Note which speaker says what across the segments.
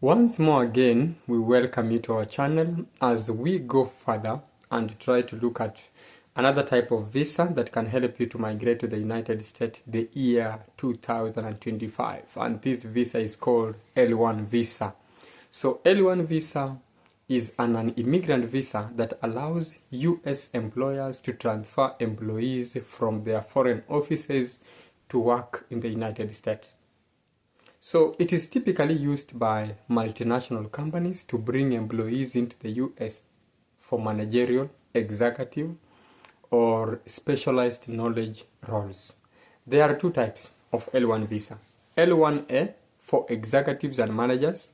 Speaker 1: Once more again, we welcome you to our channel as we go further and try to look at another type of visa that can help you to migrate to the United States the year 2025. And this visa is called L-1 visa. So L-1 visa is an immigrant visa that allows U.S. employers to transfer employees from their foreign offices to work in the United States. So it is typically used by multinational companies to bring employees into the US for managerial, executive, or specialized knowledge roles. There are two types of L-1 visa. L-1A for executives and managers,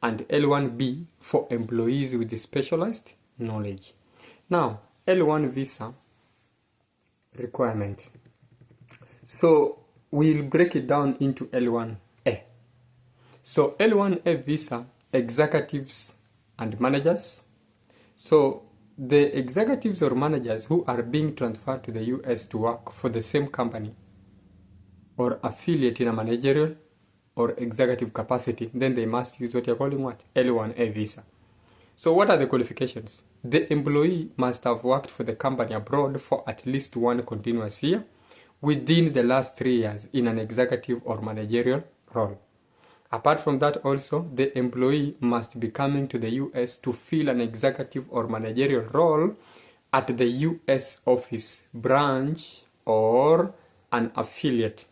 Speaker 1: and L-1B for employees with specialized knowledge. Now, L-1 visa requirement. So we'll break it down into L-1A. So L-1A visa, executives and managers. So the executives or managers who are being transferred to the US to work for the same company or affiliate in a managerial or executive capacity, then they must use what you're calling what? L-1A visa. So what are the qualifications? The employee must have worked for the company abroad for at least one continuous year within the last 3 years in an executive or managerial role. Apart from that also, the employee must be coming to the US to fill an executive or managerial role at the US office, branch, or an affiliate.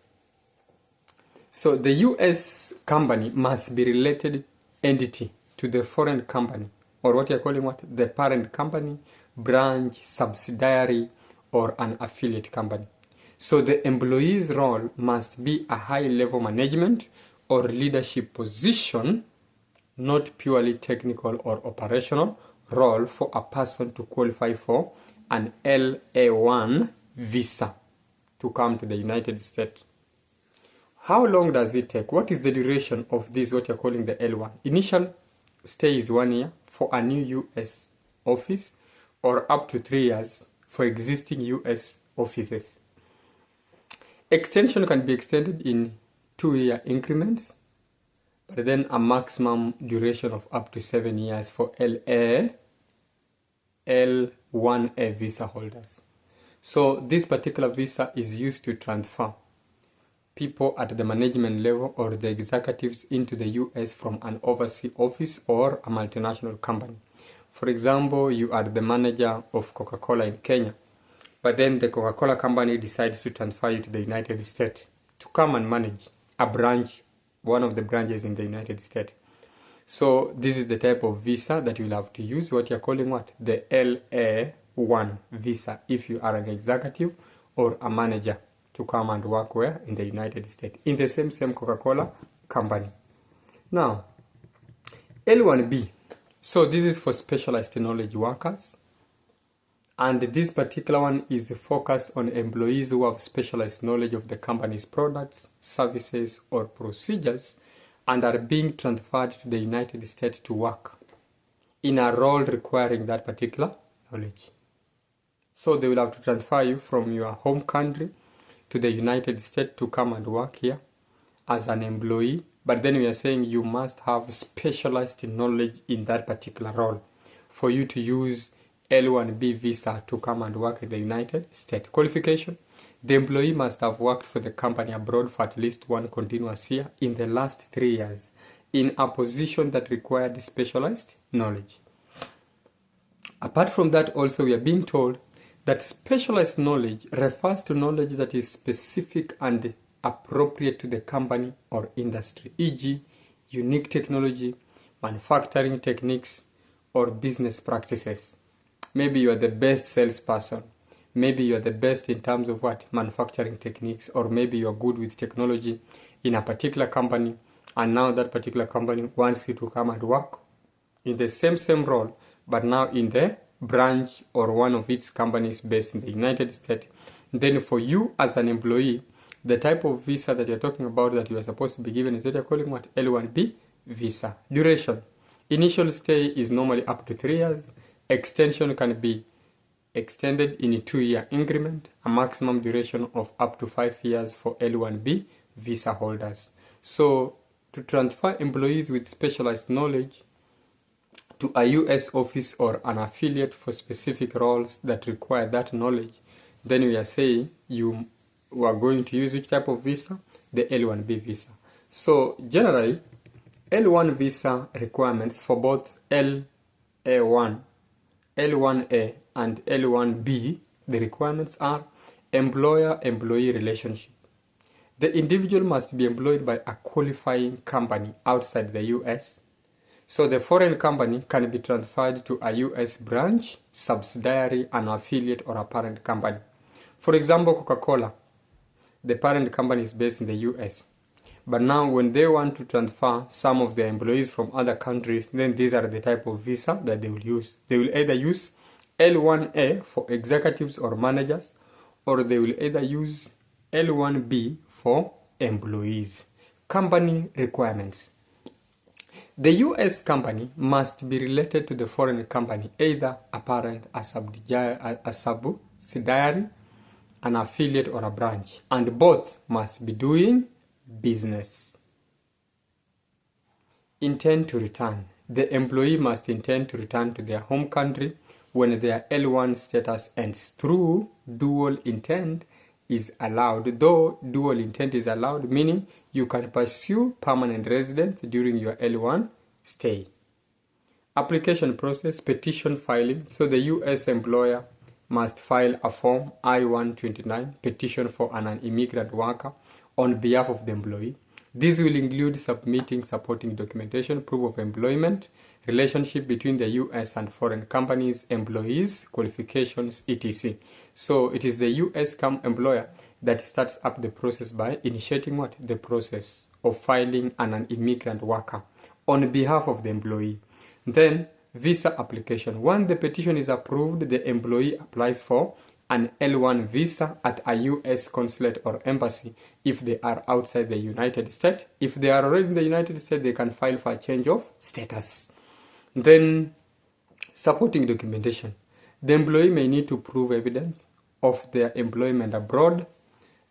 Speaker 1: So the US company must be related entity to the foreign company, or what you're calling what? The parent company, branch, subsidiary, or an affiliate company. So the employee's role must be a high-level management or leadership position, not purely technical or operational role for a person to qualify for an L-1 visa to come to the United States. How long does it take? What is the duration of this, what you're calling the L-1? Initial stay is 1 year for a new US office or up to 3 years for existing US offices. Extension can be extended in 2-year increments, but then a maximum duration of up to 7 years for L-1A visa holders. So this particular visa is used to transfer people at the management level or the executives into the US from an overseas office or a multinational company. For example, you are the manager of Coca-Cola in Kenya, but then the Coca-Cola company decides to transfer you to the United States to come and manage a branch, one of the branches in the United States. So this is the type of visa that you'll have to use, what you're calling what? The L-1 visa, if you are an executive or a manager to come and work where? In the United States, in the same Coca-Cola company. Now, L-1B. So this is for specialized knowledge workers. And this particular one is focused on employees who have specialized knowledge of the company's products, services, or procedures and are being transferred to the United States to work in a role requiring that particular knowledge. So they will have to transfer you from your home country to the United States to come and work here as an employee. But then we are saying you must have specialized knowledge in that particular role for you to use L-1B visa to come and work in the United States. Qualification: the employee must have worked for the company abroad for at least one continuous year in the last 3 years in a position that required specialized knowledge. Apart from that also, we are being told that specialized knowledge refers to knowledge that is specific and appropriate to the company or industry, e.g. unique technology, manufacturing techniques, or business practices. Maybe you are the best salesperson. Maybe you are the best in terms of what? Manufacturing techniques. Or maybe you are good with technology in a particular company. And now that particular company wants you to come and work in the same role, but now in the branch or one of its companies based in the United States. Then for you as an employee, the type of visa that you're talking about that you are supposed to be given is what you're calling what? L-1B visa. Duration: initial stay is normally up to 3 years. Extension can be extended in a 2-year increment, a maximum duration of up to 5 years for L-1B visa holders. So to transfer employees with specialized knowledge to a US office or an affiliate for specific roles that require that knowledge, then we are saying you are going to use which type of visa? The L-1B visa. So generally, L-1 visa requirements for both L-1A and L-1B, the requirements are employer-employee relationship. The individual must be employed by a qualifying company outside the US. So the foreign company can be transferred to a US branch, subsidiary, an affiliate, or a parent company. For example, Coca-Cola, the parent company is based in the US. But now when they want to transfer some of their employees from other countries, then these are the type of visa that they will use. They will either use L1A for executives or managers, or they will either use L1B for employees. Company requirements. The US company must be related to the foreign company, either a parent, a subsidiary, an affiliate, or a branch, and both must be doing business. Intend to return. The employee must intend to return to their home country when their L1 status ends. Through dual intent is allowed, though dual intent is allowed, meaning you can pursue permanent residence during your L1 stay. Application process, petition filing. So the US employer must file a form I-129, petition for an immigrant worker on behalf of the employee. This will include submitting supporting documentation, proof of employment, relationship between the US and foreign companies, employees, qualifications, etc. So it is the US employer that starts up the process by initiating what? The process of filing an immigrant worker on behalf of the employee. Then visa application. Once the petition is approved, the employee applies for an L1 visa at a US consulate or embassy if they are outside the United States. If they are already in the United States, they can file for a change of status. Then supporting documentation. The employee may need to prove evidence of their employment abroad,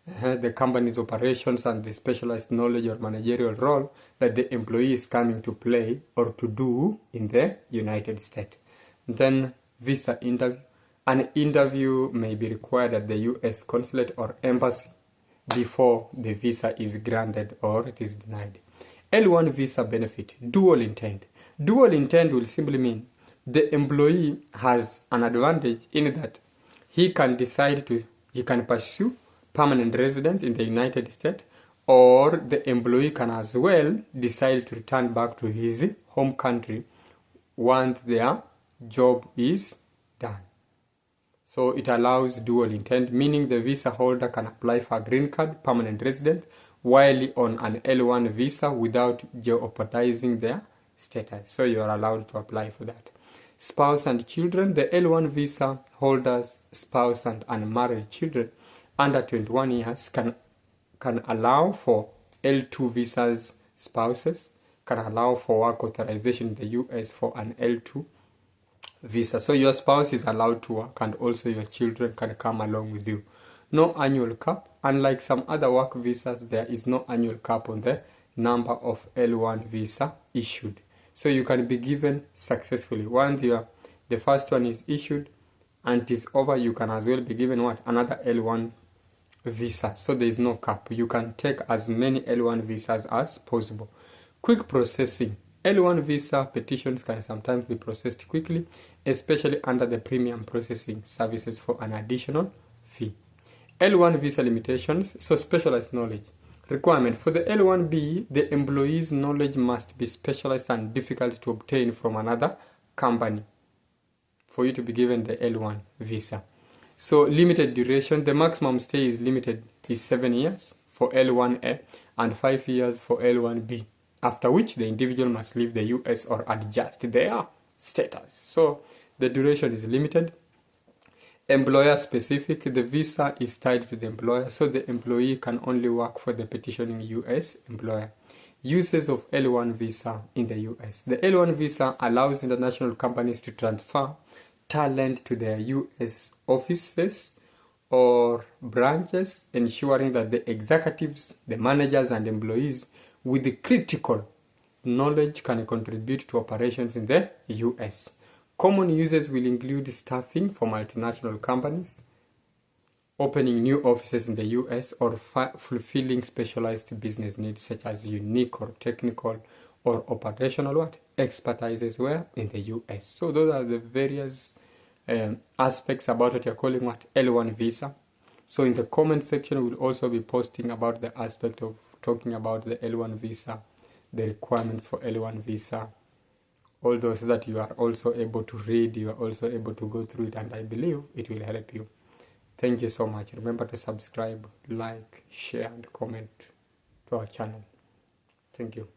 Speaker 1: the company's operations, and the specialized knowledge or managerial role that the employee is coming to play or to do in the United States. Then visa interview. An interview may be required at the US consulate or embassy before the visa is granted or it is denied. L1 visa benefit, dual intent. Dual intent will simply mean the employee has an advantage in that he can pursue permanent residence in the United States, or the employee can as well decide to return back to his home country once their job is done. So it allows dual intent, meaning the visa holder can apply for a green card, permanent resident, while on an L1 visa without jeopardizing their status. So you are allowed to apply for that. Spouse and children. The L1 visa holders, spouse and unmarried children under 21 years can allow for L2 visas. Spouses can allow for work authorization in the US for an L2 visa. So your spouse is allowed to work, and also your children can come along with you. No annual cap. Unlike some other work visas, there is no annual cap on the number of L1 visa issued. So you can be given successfully. Once the first one is issued and it is over, you can as well be given what? Another L1 visa. So there is no cap. You can take as many L1 visas as possible. Quick processing. L1 visa petitions can sometimes be processed quickly, especially under the premium processing services for an additional fee. L1 visa limitations. So specialized knowledge. Requirement. For the L1B, the employee's knowledge must be specialized and difficult to obtain from another company for you to be given the L1 visa. So limited duration. The maximum stay is 7 years for L1A and 5 years for L1B, after which the individual must leave the US or adjust their status. So the duration is limited. Employer specific. The visa is tied to the employer, so the employee can only work for the petitioning US employer. Uses of L1 visa in the US. The L1 visa allows international companies to transfer talent to their US offices or branches, ensuring that the executives, the managers, and employees with the critical knowledge can contribute to operations in the US. Common uses will include staffing for multinational companies, opening new offices in the US, or fulfilling specialized business needs such as unique or technical or operational expertise where in the US. So those are the various aspects about what you're calling L1 visa. So in the comment section, we'll also be posting about the aspect of talking about the L1 visa, the requirements for L1 visa, all those that you are also able to read, you are also able to go through it, and I believe it will help you. Thank you so much. Remember to subscribe, like, share, and comment to our channel. Thank you.